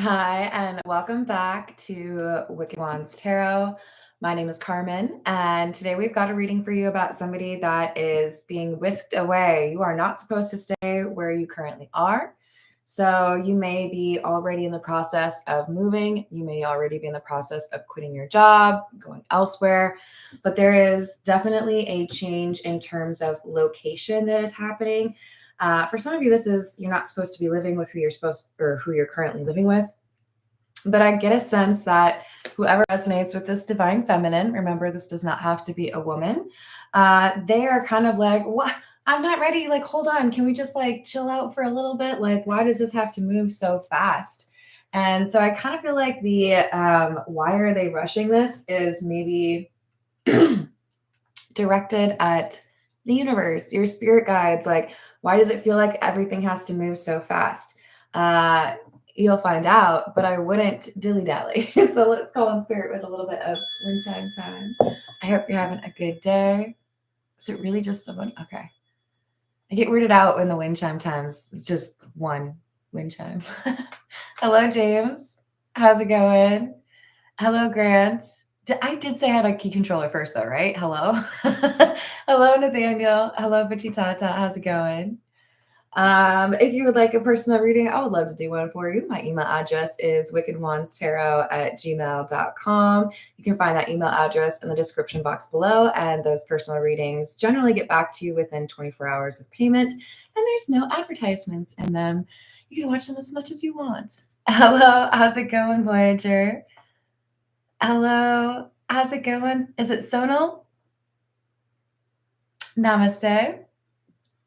Hi, and welcome back to Wicked Wands Tarot. My name is Carmen, and today we've got a reading for you about somebody that is being whisked away. You are not supposed to stay where you currently are. So you may be already in the process of moving. You may already be in the process of quitting your job, going elsewhere, but there is definitely a change in terms of location that is happening. For some of you, this is you're not supposed to be living with who you're supposed or who you're currently living with. But I get a sense that whoever resonates with this divine feminine, remember, this does not have to be a woman. They are kind of like, what? I'm not ready. Like, hold on. Can we just like chill out for a little bit? Like, why does this have to move so fast? And so I kind of feel like the why are they rushing this is maybe directed at the universe, your spirit guides. Like, why does it feel like everything has to move so fast? You'll find out, but I wouldn't dilly-dally. So let's call on spirit with a little bit of wind chime time. I hope you're having a good day. Is it really just the one? Okay. I get weirded out when the wind chime times. It's just one wind chime. Hello, James. How's it going? Hello, Grant. I did say I had a key controller first, though, right? Hello. Hello, Nathaniel. Hello, Bichitata. How's it going? If you would like a personal reading, I would love to do one for you. My email address is wickedwandstarot@gmail.com. You can find that email address in the description box below, and those personal readings generally get back to you within 24 hours of payment, and there's no advertisements in them. You can watch them as much as you want. Hello, how's it going, Voyager? Hello, how's it going? Is it Sonal? Namaste.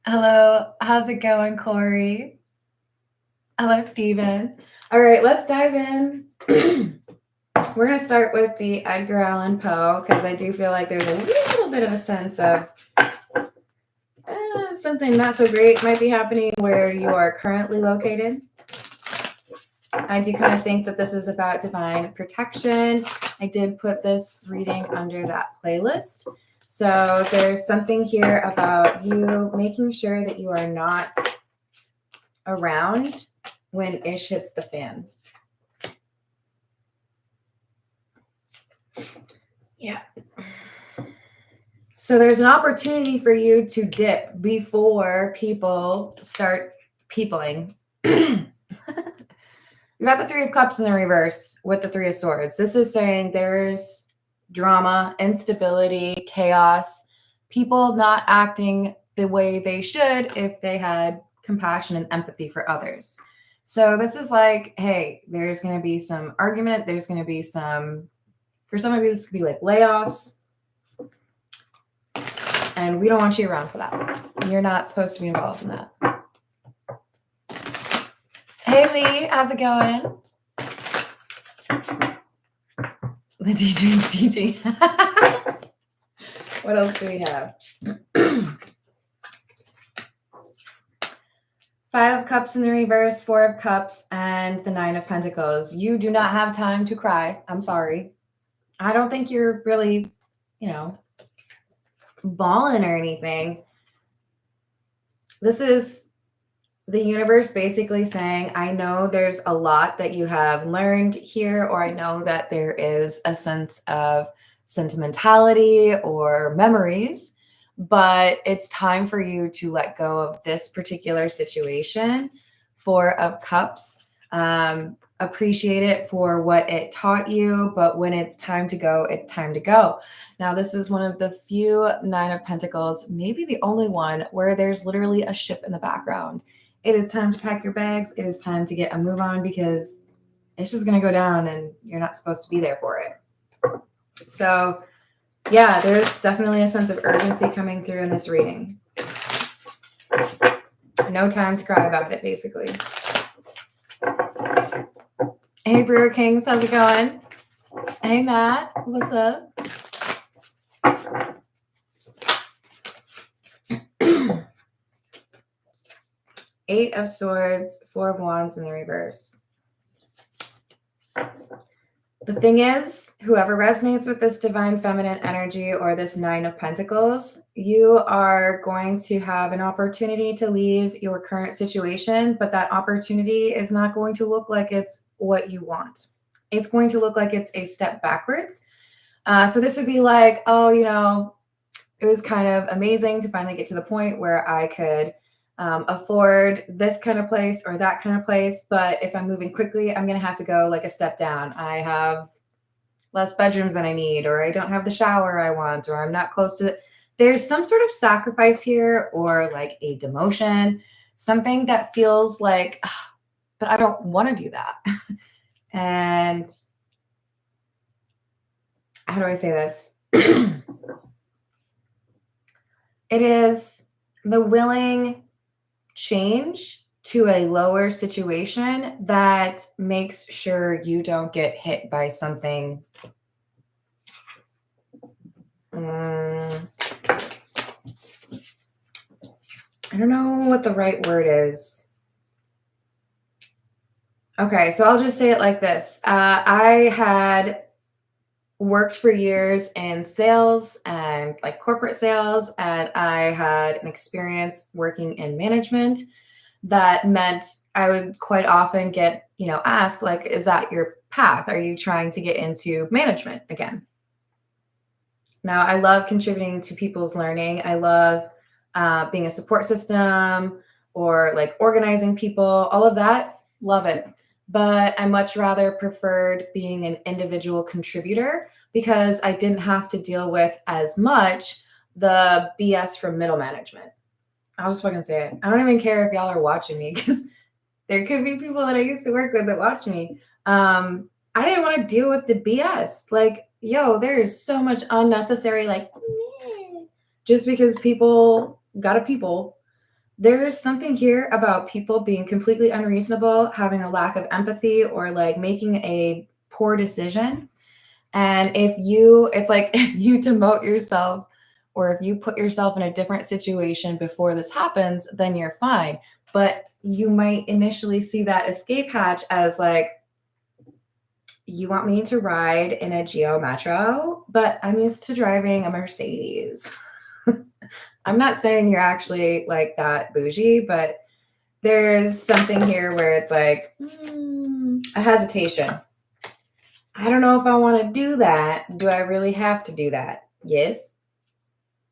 Hello, how's it going, Corey? Hello, Stephen. All right, let's dive in. We're going to start with the Edgar Allan Poe because I do feel like there's a little bit of a sense of something not so great might be happening where you are currently located. I do kind of think that this is about divine protection. I did put this reading under that playlist. So there's something here about you making sure that you are not around when ish hits the fan. Yeah. So there's an opportunity for you to dip before people start peopling. You got the Three of Cups in the reverse with the Three of Swords. This is saying there's drama, instability, chaos, people not acting the way they should if they had compassion and empathy for others. So this is like, hey, there's going to be some argument. There's going to be some, for some of you, this could be like layoffs. And we don't want you around for that. You're not supposed to be involved in that. Hey, Lee, how's it going? The DJ is DJ. What else do we have? Five of Cups in the reverse, Four of Cups, and the Nine of Pentacles. You do not have time to cry. I'm sorry. I don't think you're really, bawling or anything. This is the universe basically saying, I know there's a lot that you have learned here, or I know that there is a sense of sentimentality or memories, but it's time for you to let go of this particular situation. Four of Cups. Appreciate it for what it taught you, but when it's time to go, it's time to go. Now, this is one of the few Nine of Pentacles, maybe the only one, where there's literally a ship in the background. It is time to pack your bags. It is time to get a move on because it's just going to go down and you're not supposed to be there for it. So yeah, there's definitely a sense of urgency coming through in this reading. No time to cry about it, basically. Hey, Brewer Kings, how's it going? Hey, Matt, what's up? Eight of Swords, Four of Wands in the reverse. The thing is, whoever resonates with this divine feminine energy or this Nine of Pentacles, you are going to have an opportunity to leave your current situation, but that opportunity is not going to look like it's what you want. It's going to look like it's a step backwards. So this would be like, oh, it was kind of amazing to finally get to the point where I could afford this kind of place or that kind of place. But if I'm moving quickly, I'm going to have to go like a step down. I have less bedrooms than I need, or I don't have the shower I want, or I'm not close to it. There's some sort of sacrifice here, or like a demotion, something that feels like, but I don't want to do that. And how do I say this? It is the willing change to a lower situation that makes sure you don't get hit by something. I don't know what the right word is. Okay, so I'll just say it like this. I had worked for years in sales and like corporate sales, and I had an experience working in management. That meant I would quite often get, asked, like, is that your path? Are you trying to get into management again? Now, I love contributing to people's learning. I love being a support system or like organizing people, all of that. Love it. But I much rather preferred being an individual contributor because I didn't have to deal with as much the BS from middle management. I'll just fucking say it. I don't even care if y'all are watching me because there could be people that I used to work with that watch me. I didn't want to deal with the BS. Like, there's so much unnecessary, like, just because people gotta people. There's something here about people being completely unreasonable, having a lack of empathy, or like making a poor decision. And it's like if you demote yourself or if you put yourself in a different situation before this happens, then you're fine. But you might initially see that escape hatch as like, you want me to ride in a Geo Metro, but I'm used to driving a Mercedes. I'm not saying you're actually like that bougie, but there's something here where it's like a hesitation. I don't know if I want to do that. Do I really have to do that? Yes.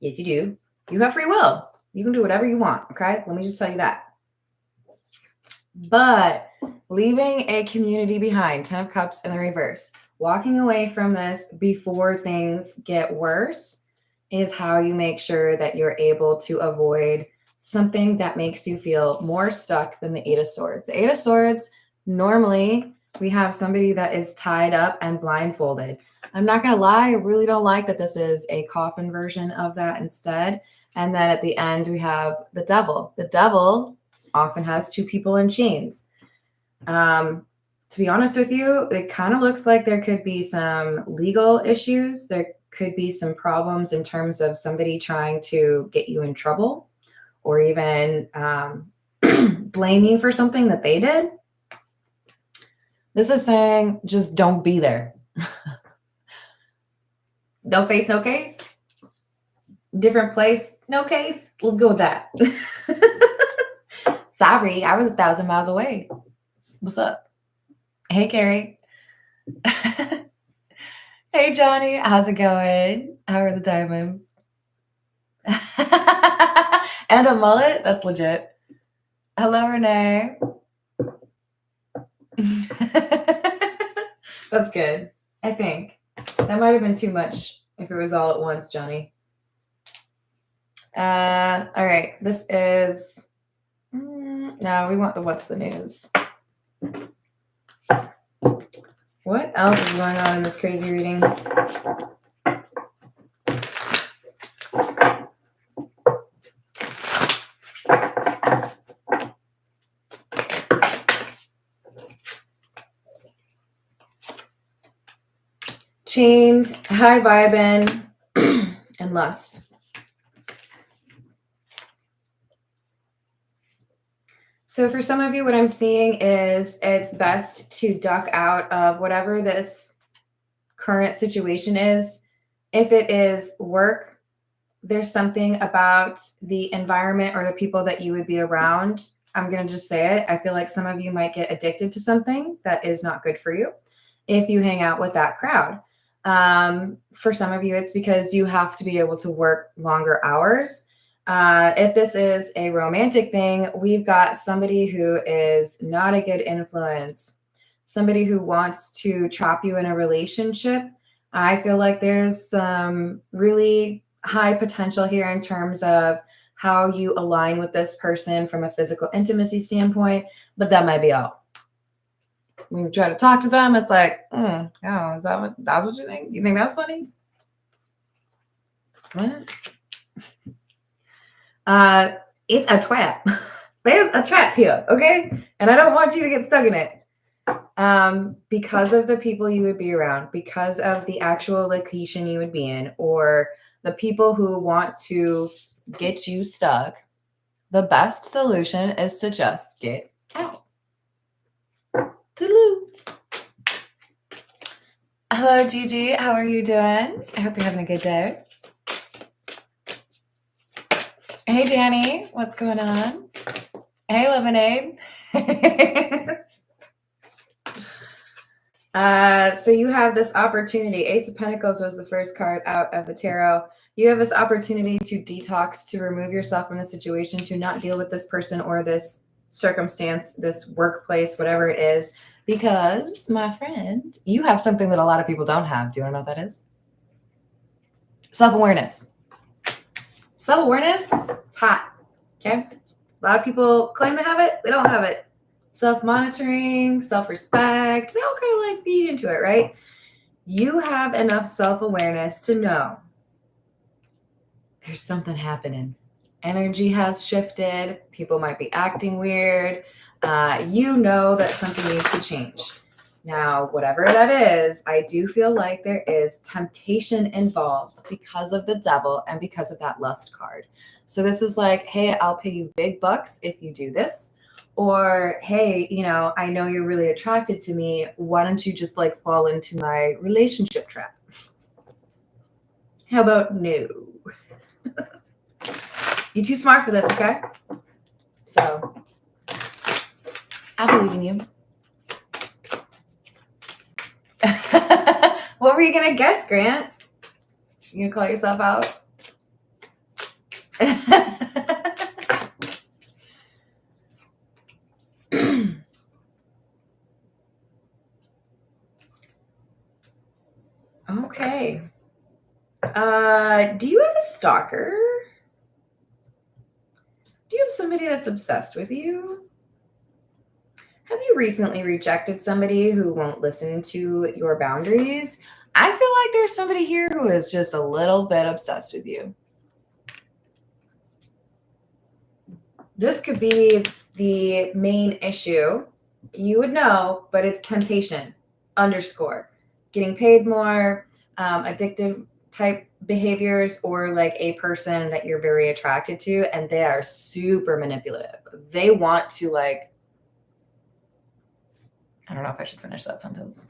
Yes, you do. You have free will. You can do whatever you want. Okay. Let me just tell you that. But leaving a community behind, 10 of Cups in the reverse, walking away from this before things get worse is how you make sure that you're able to avoid something that makes you feel more stuck than the Eight of Swords. The Eight of Swords, normally we have somebody that is tied up and blindfolded. I'm not going to lie, I really don't like that this is a coffin version of that instead. And then at the end, we have the devil. The devil often has two people in chains. To be honest with you, it kind of looks like there could be some legal issues. There could be some problems in terms of somebody trying to get you in trouble or even blame you for something that they did. This is saying just don't be there. No face, no case. Different place, no case. Let's go with that. Sorry, I was 1,000 miles away. What's up? Hey, Carrie. Hey, Johnny. How's it going? How are the diamonds? And a mullet? That's legit. Hello, Renee. That's good. I think. That might have been too much if it was all at once, Johnny. All right. This is... No, we want the what's the news. What else is going on in this crazy reading? Chained, high vibing, and lust. So for some of you, what I'm seeing is it's best to duck out of whatever this current situation is. If it is work, there's something about the environment or the people that you would be around I'm going to just say it. I feel like some of you might get addicted to something that is not good for you if you hang out with that crowd. For some of you, it's because you have to be able to work longer hours. If this is a romantic thing, we've got somebody who is not a good influence, somebody who wants to trap you in a relationship. I feel like there's some really high potential here in terms of how you align with this person from a physical intimacy standpoint, but that might be all. When you try to talk to them, it's like, oh, is that's what you think? You think that's funny? What? It's a trap. There's a trap here, okay? And I don't want you to get stuck in it. Because of the people you would be around, because of the actual location you would be in, or the people who want to get you stuck, the best solution is to just get out. Toodaloo. Hello, Gigi. How are you doing? I hope you're having a good day. Hey, Danny. What's going on? Hey, Lemonade. So you have this opportunity. Ace of Pentacles was the first card out of the tarot. You have this opportunity to detox, to remove yourself from the situation, to not deal with this person or this circumstance, this workplace, whatever it is, because, my friend, you have something that a lot of people don't have. Do you want to know what that is? Self-awareness. Self-awareness, it's hot, okay? A lot of people claim to have it. They don't have it. Self-monitoring, self-respect, they all kind of like feed into it, right? You have enough self-awareness to know there's something happening. Energy has shifted. People might be acting weird. You know that something needs to change. Now, whatever that is, I do feel like there is temptation involved because of the devil and because of that lust card. So this is like, hey, I'll pay you big bucks if you do this. Or, hey, I know you're really attracted to me. Why don't you just like fall into my relationship trap? How about no? You're too smart for this, okay? So, I believe in you. What were you going to guess, Grant? You going to call yourself out? Okay. Do you have a stalker? Do you have somebody that's obsessed with you? Have you recently rejected somebody who won't listen to your boundaries? I feel like there's somebody here who is just a little bit obsessed with you. This could be the main issue. You would know, but it's temptation, _ getting paid more, addictive type behaviors, or like a person that you're very attracted to and they are super manipulative. They want to like, I don't know if I should finish that sentence.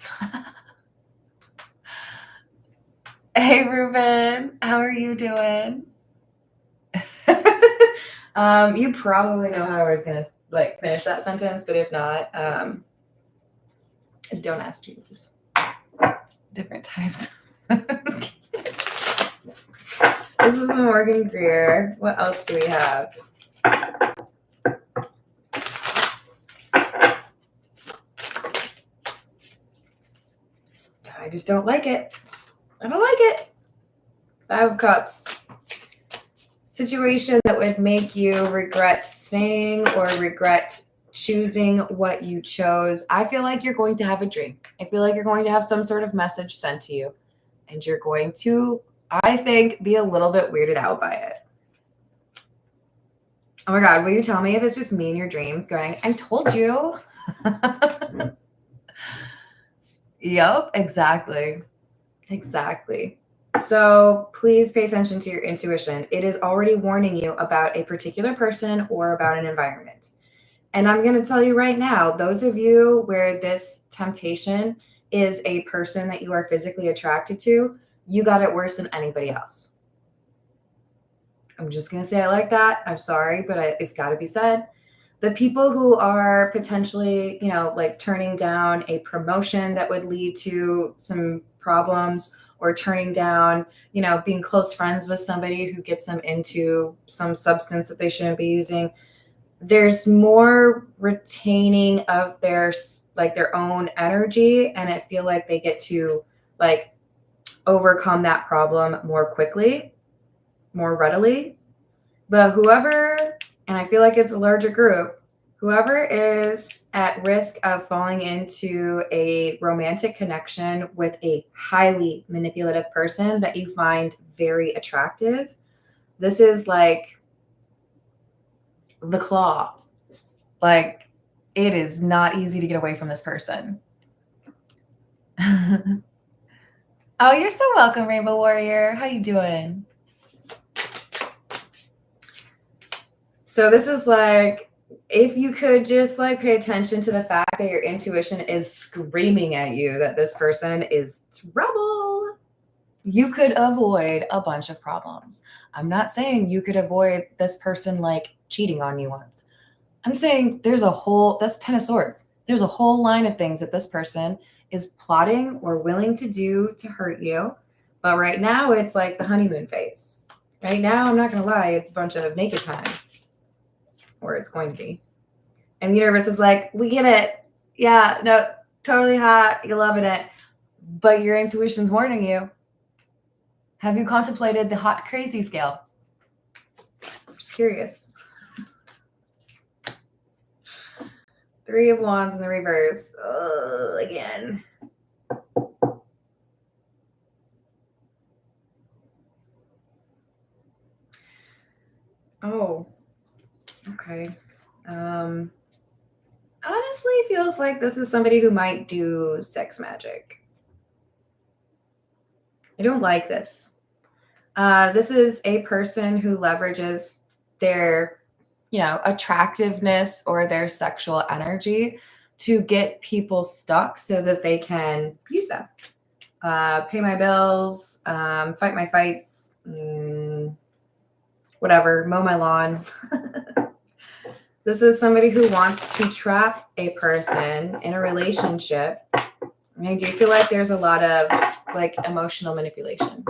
Hey, Ruben, how are you doing? You probably know how I was going to like finish that sentence, but if not, don't ask Jesus. Different types. This is the Morgan Greer. What else do we have? I just don't like it. I don't like it. 5 of Cups. Situation that would make you regret staying or regret choosing what you chose. I feel like you're going to have a dream. I feel like you're going to have some sort of message sent to you. And you're going to, I think, be a little bit weirded out by it. Oh my God, will you tell me if it's just me in your dreams going, I told you. Yep, exactly. Exactly. So please pay attention to your intuition. It is already warning you about a particular person or about an environment. And I'm going to tell you right now, those of you where this temptation is a person that you are physically attracted to, you got it worse than anybody else. I'm just going to say it like that. I'm sorry, but it's got to be said. The people who are potentially, like turning down a promotion that would lead to some problems, or turning down, being close friends with somebody who gets them into some substance that they shouldn't be using. There's more retaining of their own energy, and I feel like they get to like overcome that problem more quickly, more readily. But whoever, and I feel like it's a larger group, whoever is at risk of falling into a romantic connection with a highly manipulative person that you find very attractive, this is like the claw. Like, it is not easy to get away from this person. Oh, you're so welcome, Rainbow Warrior. How you doing? So this is like, if you could just like pay attention to the fact that your intuition is screaming at you that this person is trouble, you could avoid a bunch of problems. I'm not saying you could avoid this person like cheating on you once. I'm saying that's 10 of Swords. There's a whole line of things that this person is plotting or willing to do to hurt you. But right now it's like the honeymoon phase. Right now, I'm not going to lie, it's a bunch of naked time. Or it's going to be. And the universe is like, we get it. Yeah, no, totally hot. You're loving it. But your intuition's warning you. Have you contemplated the hot crazy scale? I'm just curious. 3 of Wands in the reverse. Again. Oh, okay. Honestly, feels like this is somebody who might do sex magic. I don't like this. This is a person who leverages their, attractiveness or their sexual energy to get people stuck so that they can use them. Pay my bills, fight my fights, whatever, mow my lawn. This is somebody who wants to trap a person in a relationship. And I do feel like there's a lot of like emotional manipulation.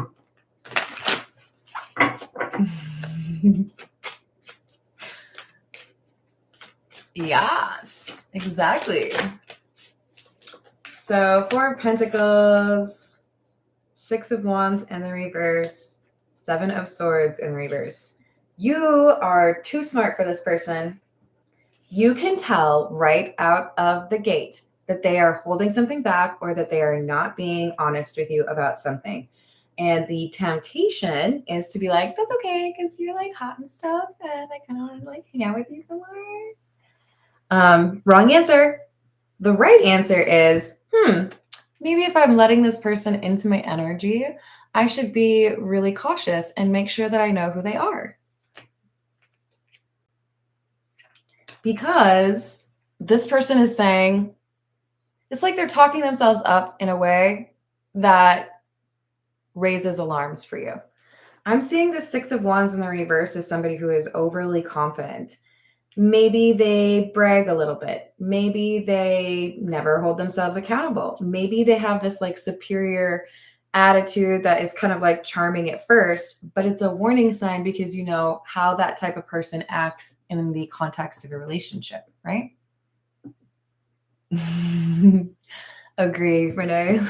Yes, exactly. So 4 of Pentacles, 6 of Wands in the reverse, 7 of Swords in reverse. You are too smart for this person. You can tell right out of the gate that they are holding something back or that they are not being honest with you about something. And the temptation is to be like, that's okay, because you're like hot and stuff, and I kind of want to like hang out with you some more. Wrong answer. The right answer is, maybe if I'm letting this person into my energy, I should be really cautious and make sure that I know who they are. Because this person is saying, it's like they're talking themselves up in a way that raises alarms for you. I'm seeing the 6 of Wands in the reverse as somebody who is overly confident. Maybe they brag a little bit. Maybe they never hold themselves accountable. Maybe they have this like superior attitude that is kind of like charming at first, but it's a warning sign because you know how that type of person acts in the context of a relationship, right? Agree, Renee.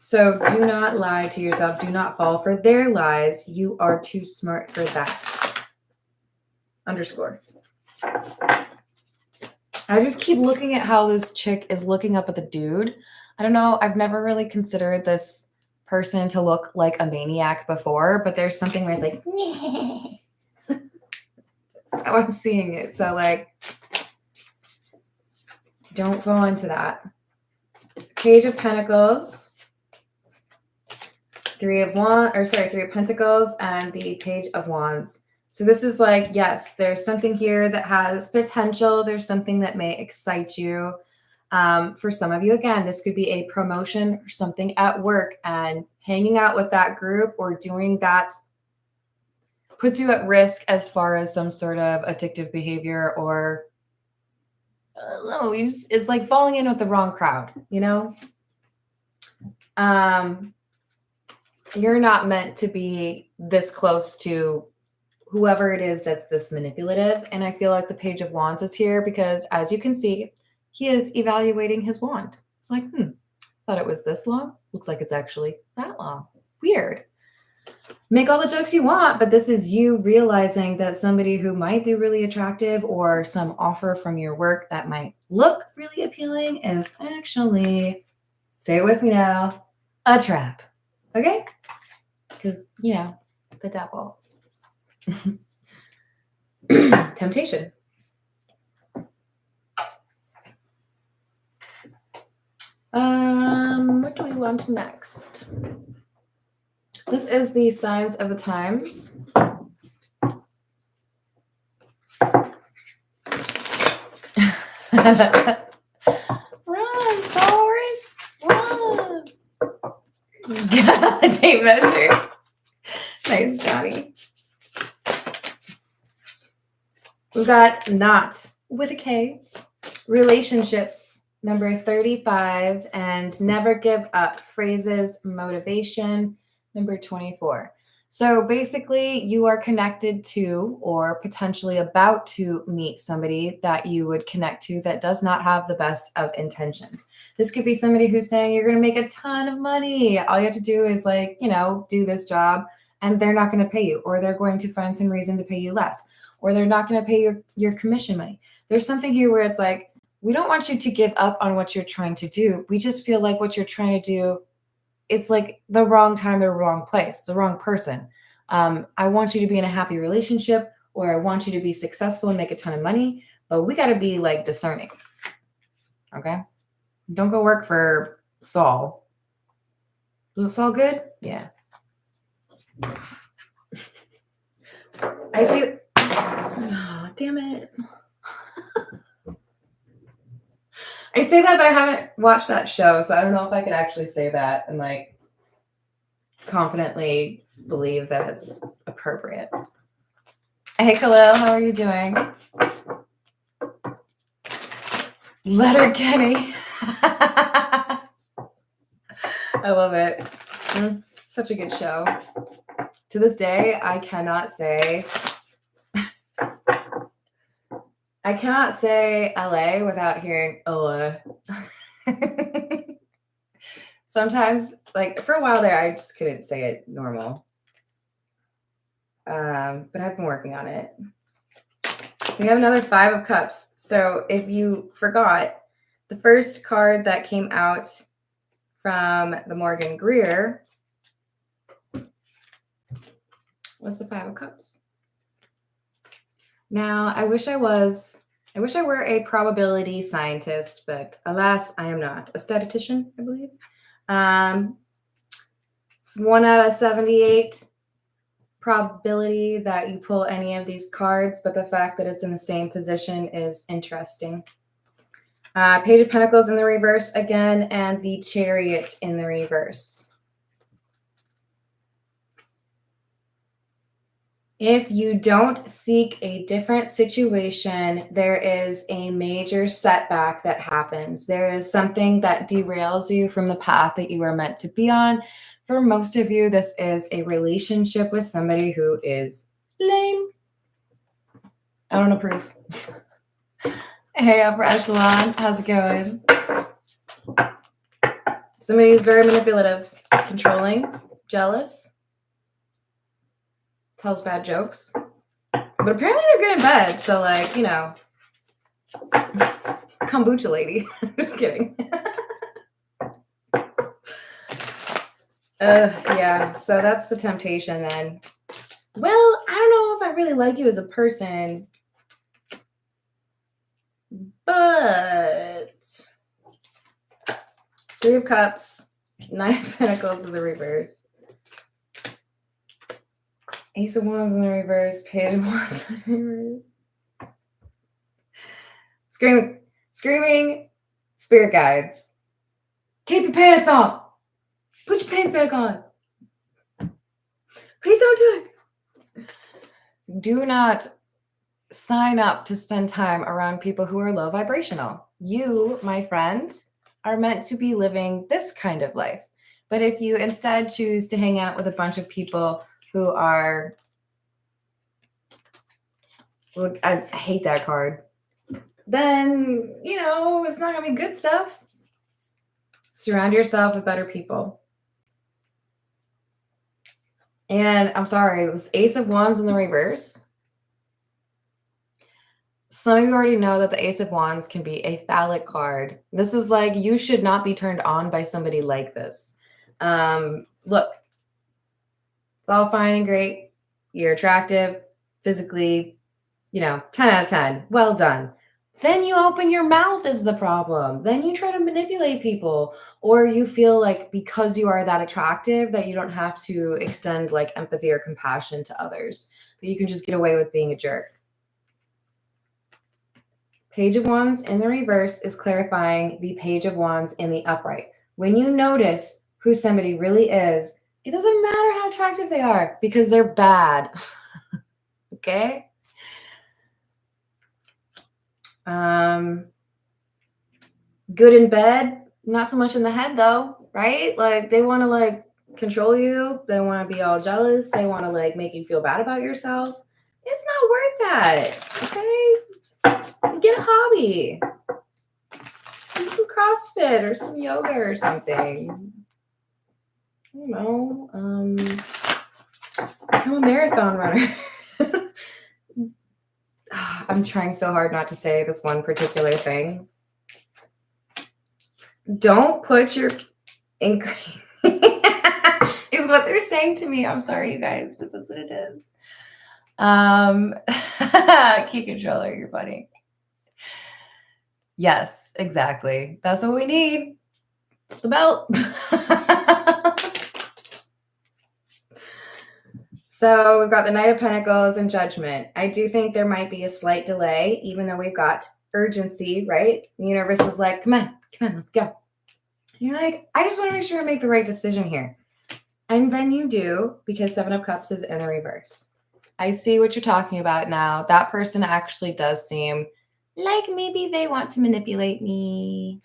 So do not lie to yourself. Do not fall for their lies. You are too smart for that. Underscore. I just keep looking at how this chick is looking up at the dude. I don't know. I've never really considered this person to look like a maniac before, but there's something where it's like, that's how I'm seeing it. So like, don't fall into that. Page of Pentacles, 3 of Pentacles, and the Page of Wands. So this is like, yes, there's something here that has potential. There's something that may excite you. For some of you, again, this could be a promotion or something at work, and hanging out with that group or doing that puts you at risk as far as some sort of addictive behavior, or I don't know, it's like falling in with the wrong crowd, you know? You're not meant to be this close to whoever it is that's this manipulative. And I feel like the Page of Wands is here because, as you can see, he is evaluating his wand. It's like, thought it was this long. Looks like it's actually that long. Weird. Make all the jokes you want, but this is you realizing that somebody who might be really attractive or some offer from your work that might look really appealing is actually, say it with me now, a trap. Okay? Because, you know, the devil. Temptation. What do we want next? This is the signs of the times. Run, Forrest, run. Tape measure. Nice, Johnny. We've got not with a K, relationships, number 35, and never give up, phrases, motivation, number 24. So basically, you are connected to or potentially about to meet somebody that you would connect to that does not have the best of intentions. This could be somebody who's saying you're going to make a ton of money. All you have to do is, like, you know, do this job, and they're not going to pay you, or they're going to find some reason to pay you less, or they're not going to pay your commission money. There's something here where it's like, we don't want you to give up on what you're trying to do. We just feel like what you're trying to do, it's like the wrong time, the wrong place, the wrong person. I want you to be in a happy relationship, or I want you to be successful and make a ton of money, but we got to be like discerning. Okay? Don't go work for Saul. Was it Saul good? Yeah. I see. Oh, damn it. I say that, but I haven't watched that show, so I don't know if I could actually say that and like confidently believe that it's appropriate. Hey, Khalil, how are you doing? Letter Kenny. I love it. Such a good show. To this day, I cannot say LA without hearing LA. Sometimes, like for a while there, I just couldn't say it normal. But I've been working on it. We have another 5 of Cups. So if you forgot, the first card that came out from the Morgan Greer was the 5 of Cups. Now, I wish I were a probability scientist, but alas, I am not. A statistician, I believe. It's 1 out of 78 probability that you pull any of these cards, but the fact that it's in the same position is interesting. Page of Pentacles in the reverse again, and the Chariot in the reverse. If you don't seek a different situation, there is a major setback that happens. There is something that derails you from the path that you are meant to be on. For most of you, this is a relationship with somebody who is lame. I don't approve. Hey, Upper Echelon, how's it going? Somebody who's very manipulative, controlling, jealous, tells bad jokes, but apparently they're good in bed. So, like, you know, kombucha lady. Just kidding. Yeah. So that's the temptation then. Well, I don't know if I really like you as a person, but 3 of Cups, 9 of Pentacles in the reverse. Ace of Wands in the reverse, Page of Wands in the reverse. Screaming spirit guides. Keep your pants on. Put your pants back on. Please don't do it. Do not sign up to spend time around people who are low vibrational. You, my friend, are meant to be living this kind of life. But if you instead choose to hang out with a bunch of people who are, well, I hate that card, then, it's not going to be good stuff. Surround yourself with better people. And I'm sorry, this Ace of Wands in the reverse. Some of you already know that the Ace of Wands can be a phallic card. This is like, you should not be turned on by somebody like this. Look, it's all fine and great. You're attractive, physically, 10 out of 10. Well done. Then you open your mouth is the problem. Then you try to manipulate people, or you feel like because you are that attractive that you don't have to extend like empathy or compassion to others, that you can just get away with being a jerk. Page of Wands in the reverse is clarifying the Page of Wands in the upright. When you notice who somebody really is, it doesn't matter how attractive they are because they're bad. Okay? Good in bed, not so much in the head though, right? Like they want to like control you. They want to be all jealous. They want to like make you feel bad about yourself. It's not worth that. Okay? Get a hobby. Do some CrossFit or some yoga or something. I don't know. Become a marathon runner. I'm trying so hard not to say this one particular thing. Don't put your is what they're saying to me. I'm sorry, you guys, but that's what it is. Key controller, you're funny. Yes, exactly. That's what we need. The belt. So we've got the Knight of Pentacles and Judgment. I do think there might be a slight delay, even though we've got urgency, right? The universe is like, come on, let's go. And you're like, I just want to make sure I make the right decision here. And then you do, because Seven of Cups is in the reverse. I see what you're talking about now. That person actually does seem like maybe they want to manipulate me.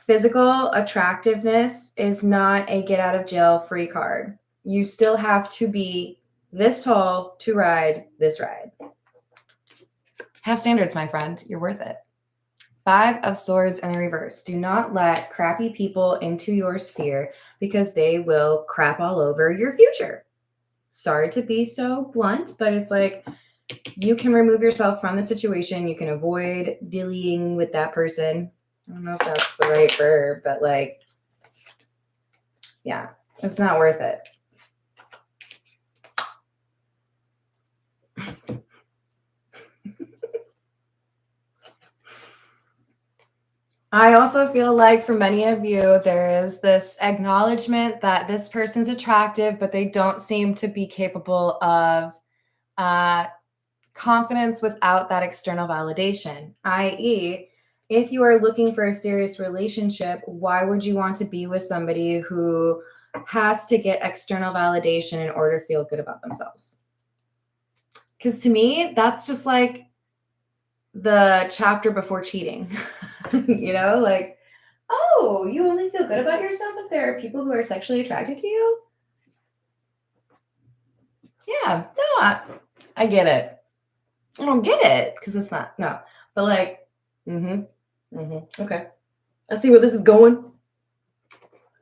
Physical attractiveness is not a get out of jail free card. You still have to be this tall to ride this ride. Have standards, my friend. You're worth it. Five of Swords in the reverse. Do not let crappy people into your sphere because they will crap all over your future. Sorry to be so blunt, but it's like you can remove yourself from the situation. You can avoid dillying with that person. I don't know if that's the right verb, but like, yeah, it's not worth it. I also feel like for many of you, there is this acknowledgement that this person's attractive, but they don't seem to be capable of confidence without that external validation, i.e., if you are looking for a serious relationship, why would you want to be with somebody who has to get external validation in order to feel good about themselves? Because to me, that's just like the chapter before cheating. Like, oh, you only feel good about yourself if there are people who are sexually attracted to you? Yeah, no, I get it. I don't get it because it's not, no. But like, okay. I see where this is going.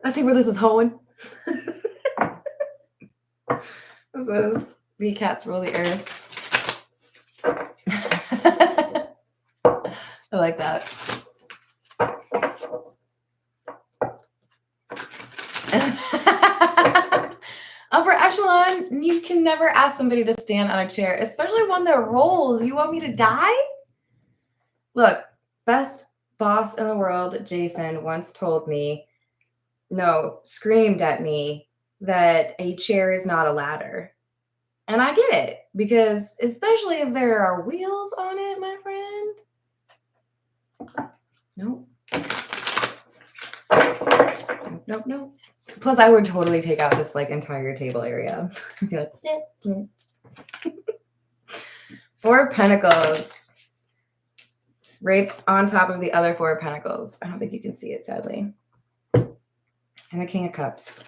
I see where this is going. This is The Cats Rule the Earth. I like that. Upper echelon, you can never ask somebody to stand on a chair, especially one that rolls. You want me to die? Look, best boss in the world, Jason, once told me, screamed at me that a chair is not a ladder. And I get it, because especially if there are wheels on it, my friend. Nope. Nope. Plus, I would totally take out this like entire table area. I'd be like, Four of Pentacles. Right on top of the other Four of Pentacles. I don't think you can see it, sadly. And the King of Cups.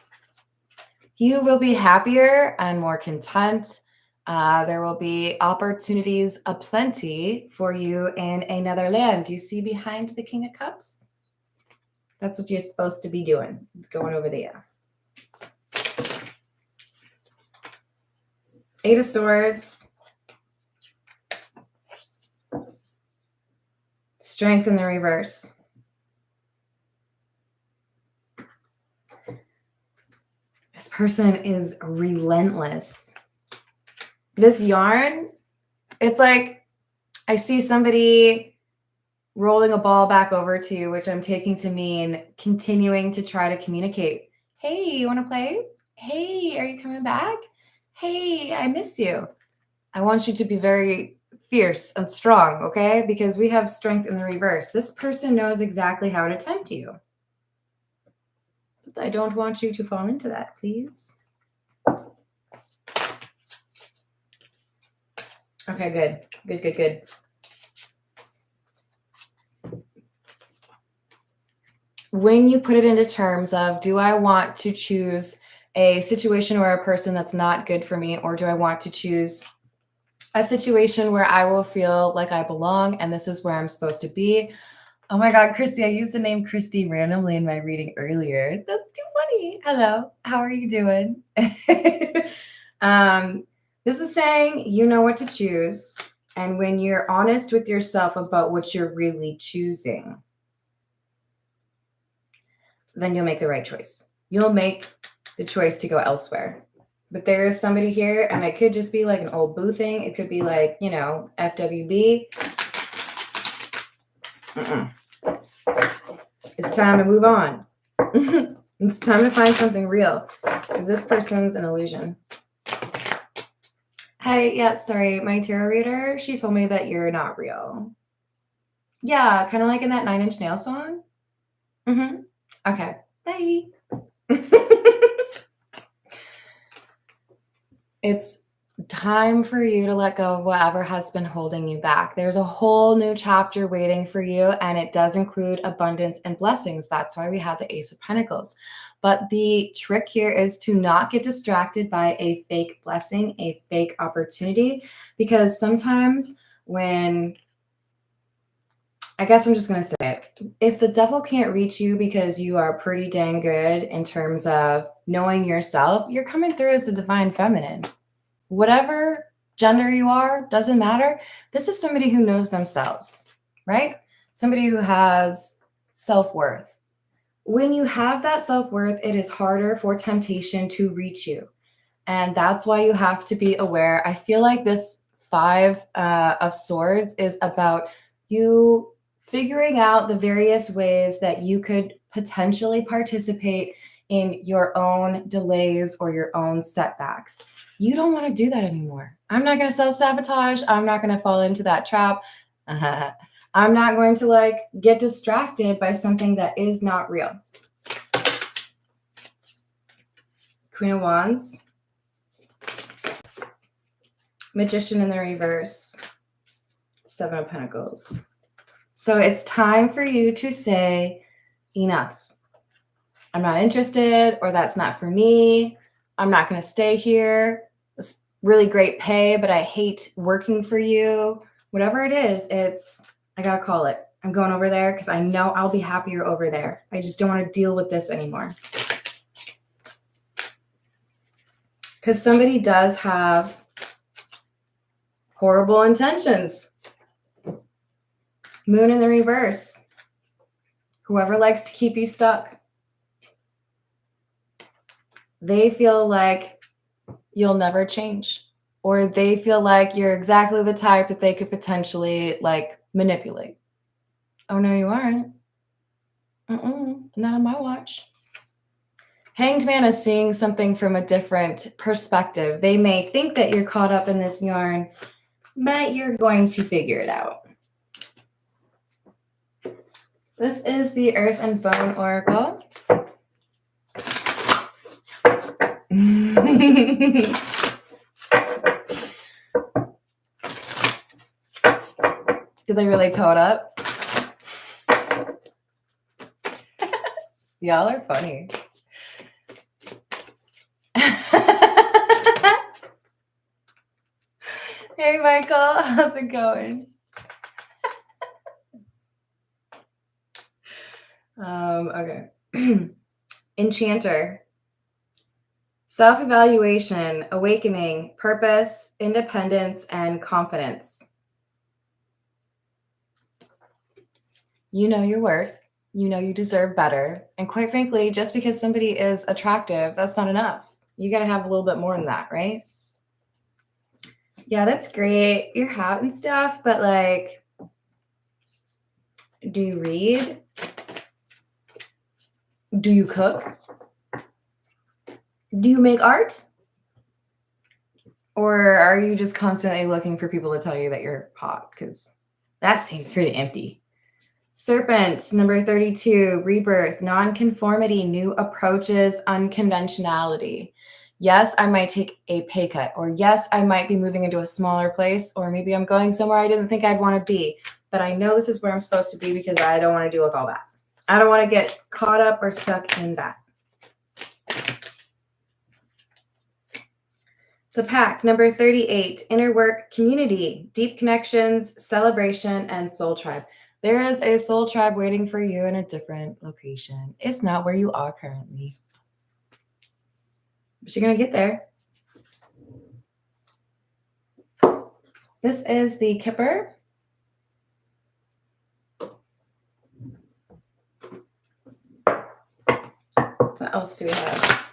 You will be happier and more content. There will be opportunities aplenty for you in another land. Do you see behind the King of Cups? That's what you're supposed to be doing. It's going over there. Eight of Swords. Strength in the reverse. This person is relentless. This yarn, it's like I see somebody rolling a ball back over to you, which I'm taking to mean continuing to try to communicate. Hey, you want to play? Hey, are you coming back? Hey, I miss you. I want you to be very fierce and strong, okay? Because we have strength in the reverse. This person knows exactly how to tempt you. But I don't want you to fall into that, please. Okay, good. Good, good, good. When you put it into terms of, do I want to choose a situation or a person that's not good for me, or do I want to choose a situation where I will feel like I belong and this is where I'm supposed to be? Oh my God, Christy, I used the name Christy randomly in my reading earlier. That's too funny. Hello, how are you doing? This is saying you know what to choose. And when you're honest with yourself about what you're really choosing, then you'll make the right choice. You'll make the choice to go elsewhere. But there's somebody here, and it could just be like an old boo thing. It could be like, you know, FWB. It's time to move on. It's time to find something real. Because this person's an illusion. Hey, yeah, sorry. My tarot reader, she told me that you're not real. Yeah, kind of like in that 9 Inch Nails song. Okay, bye. It's time for you to let go of whatever has been holding you back. There's a whole new chapter waiting for you, and it does include abundance and blessings. That's why we have the Ace of Pentacles. But the trick here is to not get distracted by a fake blessing, a fake opportunity, because sometimes when, I guess I'm just going to say it, if the devil can't reach you because you are pretty dang good in terms of knowing yourself, you're coming through as the divine feminine. Whatever gender you are, doesn't matter. This is somebody who knows themselves, right? Somebody who has self-worth. When you have that self-worth, it is harder for temptation to reach you. And that's why you have to be aware. I feel like this 5 of Swords is about you figuring out the various ways that you could potentially participate in your own delays or your own setbacks. You don't want to do that anymore. I'm not going to self-sabotage. I'm not going to fall into that trap. I'm not going to like get distracted by something that is not real. Queen of Wands. Magician in the reverse. 7 of Pentacles. So it's time for you to say enough. I'm not interested, or that's not for me. I'm not going to stay here. It's really great pay, but I hate working for you. Whatever it is, I got to call it. I'm going over there because I know I'll be happier over there. I just don't want to deal with this anymore. Because somebody does have horrible intentions. Moon in the reverse. Whoever likes to keep you stuck. They feel like you'll never change, or they feel like you're exactly the type that they could potentially like manipulate. Oh, no, you aren't. Not on my watch. Hanged Man is seeing something from a different perspective. They may think that you're caught up in this yarn, but you're going to figure it out. This is the Earth and Bone Oracle. Did they really toe it up? Y'all are funny. Hey, Michael. How's it going? Okay. Enchanter. Self-evaluation, awakening, purpose, independence, and confidence. You know your worth. You know you deserve better. And quite frankly, just because somebody is attractive, that's not enough. You got to have a little bit more than that, right? Yeah, that's great. You're hot and stuff, but like, do you read? Do you cook? Do you make art? Or are you just constantly looking for people to tell you that you're hot? Because that seems pretty empty. Serpent, number 32, rebirth, nonconformity, new approaches, unconventionality. Yes, I might take a pay cut, or yes, I might be moving into a smaller place, or maybe I'm going somewhere I didn't think I'd want to be, but I know this is where I'm supposed to be because I don't want to deal with all that. I don't want to get caught up or stuck in that. The pack, number 38, inner work, community, deep connections, celebration, and soul tribe. There is a soul tribe waiting for you in a different location. It's not where you are currently, but you're going to get there. This is the Kipper. What else do we have?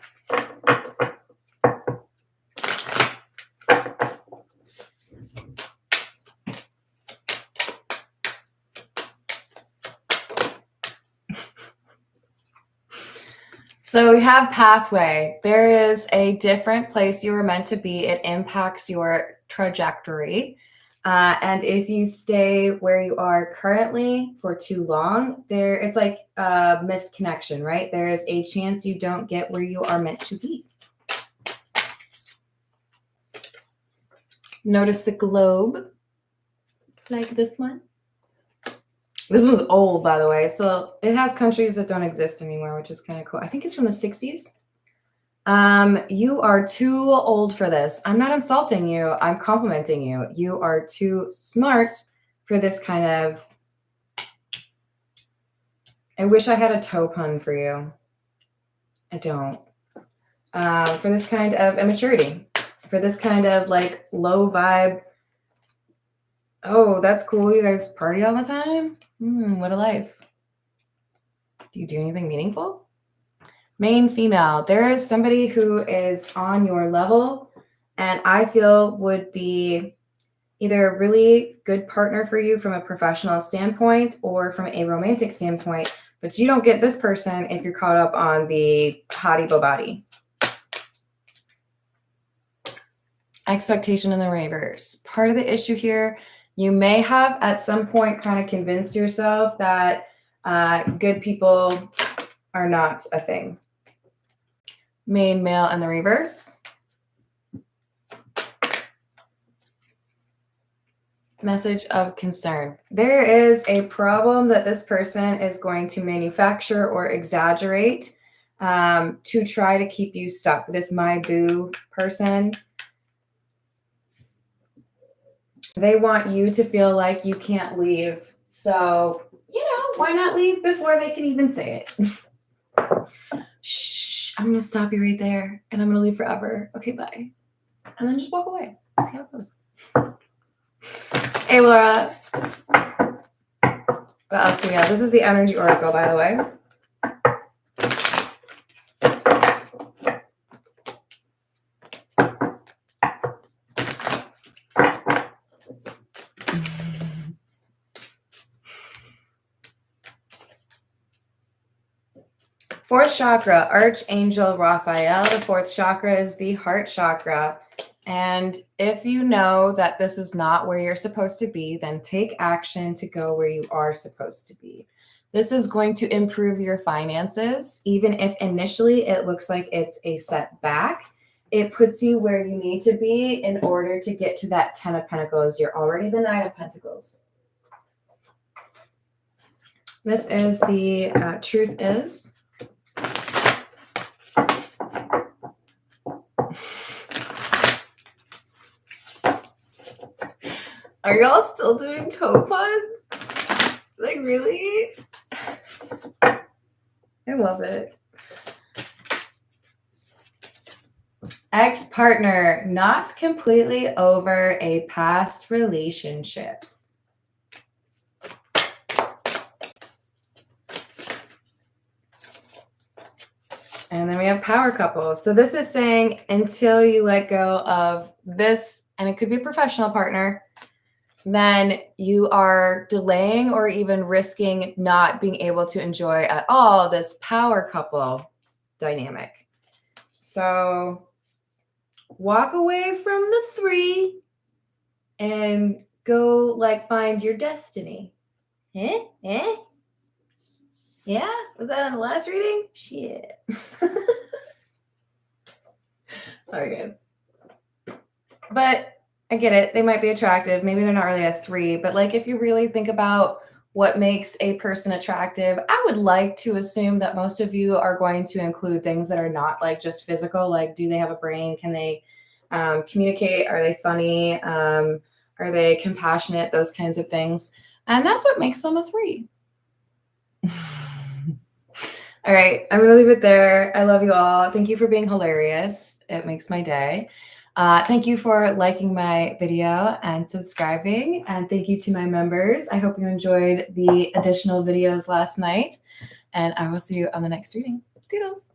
So we have pathway. There is a different place you were meant to be. It impacts your trajectory. And if you stay where you are currently for too long, it's like a missed connection, right? There is a chance you don't get where you are meant to be. Notice the globe, like this one. This was old, by the way. So it has countries that don't exist anymore, which is kind of cool. I think it's from the 60s. You are too old for this. I'm not insulting you. I'm complimenting you. You are too smart for this kind of... I wish I had a toe pun for you. I don't. For this kind of immaturity. For this kind of like low vibe. Oh, that's cool. You guys party all the time? What a life. Do you do anything meaningful? Main female. There is somebody who is on your level and I feel would be either a really good partner for you from a professional standpoint or from a romantic standpoint, but you don't get this person if you're caught up on the hottie bobati. Expectation in the reverse. Part of the issue here, you may have at some point kind of convinced yourself that good people are not a thing. Main male in the reverse. Message of concern. There is a problem that this person is going to manufacture or exaggerate to try to keep you stuck. This my boo person. They want you to feel like you can't leave. So, why not leave before they can even say it? Shh, I'm going to stop you right there and I'm going to leave forever. Okay, bye. And then just walk away. See how it goes. Hey, Laura. What else do we have? This is the Energy Oracle, by the way. Fourth chakra, Archangel Raphael. The fourth chakra is the heart chakra. And if you know that this is not where you're supposed to be, then take action to go where you are supposed to be. This is going to improve your finances, even if initially it looks like it's a setback. it puts you where you need to be in order to get to that 10 of Pentacles. You're already the 9 of Pentacles. This is the truth is. Are y'all still doing toe puns? Like, really? I love it. Ex-partner, not completely over a past relationship. And then we have power couple. So this is saying until you let go of this, and it could be a professional partner, then you are delaying or even risking not being able to enjoy at all this power couple dynamic. So walk away from the 3 and go like find your destiny. Yeah? Was that in the last reading? Shit. Sorry, guys. But I get it. They might be attractive. Maybe they're not really a 3, but like if you really think about what makes a person attractive, I would like to assume that most of you are going to include things that are not like just physical. Like, do they have a brain? Can they communicate? Are they funny? Are they compassionate? Those kinds of things. And that's what makes them a 3. All right, I'm going to leave it there. I love you all. Thank you for being hilarious. It makes my day. Thank you for liking my video and subscribing. And thank you to my members. I hope you enjoyed the additional videos last night. And I will see you on the next reading. Doodles.